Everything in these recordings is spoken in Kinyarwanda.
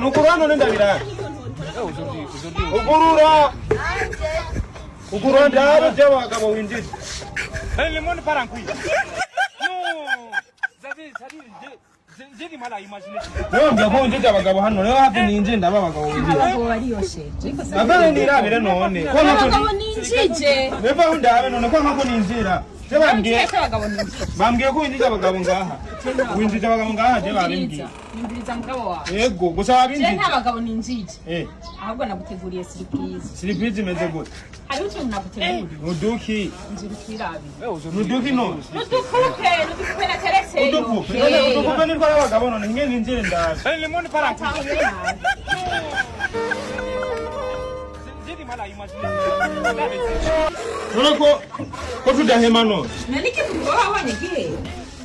No kurano nenda bila. Ugurura ndaro jewa kama winjiji. Lemon parankui. No. Zedi mala imagination. No ngabo nje abagabo hano rero hafi ninje ndaba abagabo winjiji. Abagabo bari yoshe. Abana ndirabire none. Ko nako ninjije. Neva undabe none ko nako ninjira. Bambwiye ko winjije abagabo ngaha. Winjije abagabo ngaha je babimbwiye. Nimbiriza mugabo wa. Yego gusa babinjije. Je ntabagabo ninjije. Ahubwo naguteguriye surprise. Surprise imeze gute? Hari utuntu naguteguriye. Nuduki. Nzira twirabi. Nuduki no. Nudukupe na terese. Udukupe ni kwa abagabo none nge ninjire ndaje. Lemon parankui. Nona ko tudahema no. Naniki mugabo wabonye gihe.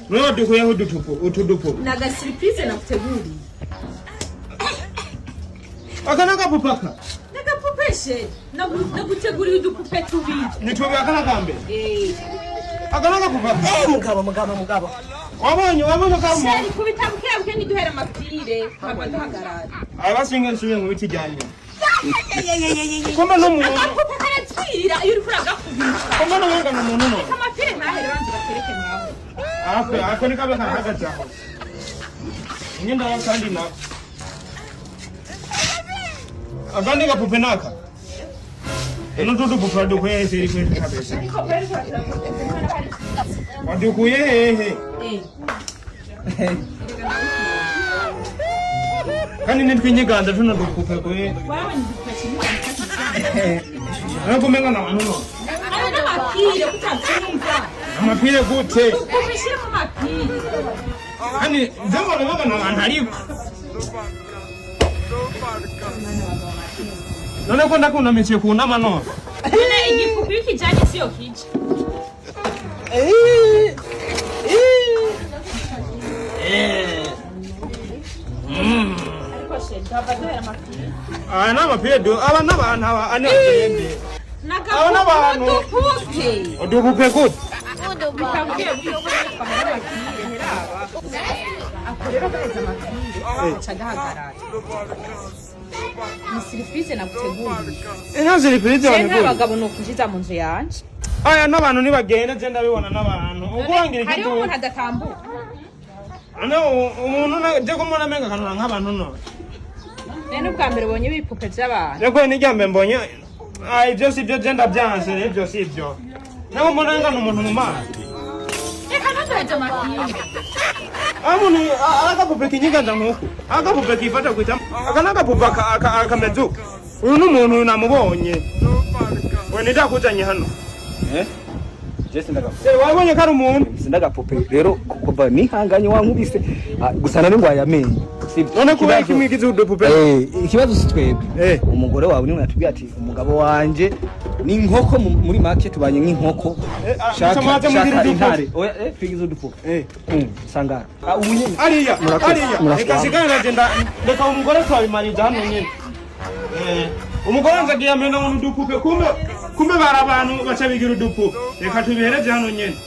Nona dukuye utudupo. Naga surprise nakuteguriye. Akana kapupaka. Nagapupeshe. Naguteguriye udupupe tubiri. Nitubya akana kambe. Akana kapupaka. Mugabo. Wabonye kamo. Sheri kubitabukebwe niduhera amapire. Abaduhagarara. Abasinga nsubiye mu biti jyanye. Koma no muntu. Twira iyo urikura gakubisha. Koma no wenga no muntu no. Amapire ntahere banze batereke mwaho. Ako ni kabe kana hagacha. Ngenda wakandi na. Agandi gapupe naka. Eno tutu bufado kwe seri kwe kabisa. Wadukuye hehe. Kani nipinyiga ndatuna dukupe kwe. Wawe ndipeshe. Nakumenga na wanu no. Ana mapire kutatsumva. Amapire gute? Kubishira mu mapire. Hani nzama nabaga na bantu ariko. None ko ndakunda meche kunama no. None igikupi kijanye siyo kije. Ariko she ndabadera mapire. Na mapire do aba n'abantu ane bagende. Aba n'abantu. Odukupe gute? Bikabwiye byo kwa mapire heraba. Akorera kweza mapire. Chagahagarara. Ni surprise naguteguriye. Ina surprise wani gute? Abagabo no kujiza mu nzu yanje. Aya n'abantu ni bagende je ndabibona n'abantu. Uguhangira ikitu. Hari umuntu adatambuka. Ana umuntu je ko mona menga kanura nk'abantu no. Nene ubwa mbere bonye bipupe by'abantu. Yego ni jambe mbonye. Ibyo si byo genda byanse ibyo si byo. Nako mona ngana umuntu mu mazi. Eka ntaje mapire. Amuni akapupe kinyiga ndanguko. Akapupe kifata kwita. Akana akapupe akamezu. Uyu n'umuntu namubonye. Wene ndakuzanye hano. Jesse ndagapupe. Wabonye kari umuntu. Sindagapupe rero kuva nihanganye wankubise gusa nari ngwayamenye. None kubera kimigize udupupe. Ikibazo si twebwe. Umugore wawe niwe yatubwiye ati umugabo wanje ni inkoko muri market tubanye nk'inkoko. Shaka intare. Oya twigize udupupe. Sangara. Umunyenye. Ariya. Reka sigana agenda reka umugore twabimarije hano nyene. Umugore nzagiye amena udupupe kumbe barabantu baca bigira udupupe. Reka tubihereje hano nyene.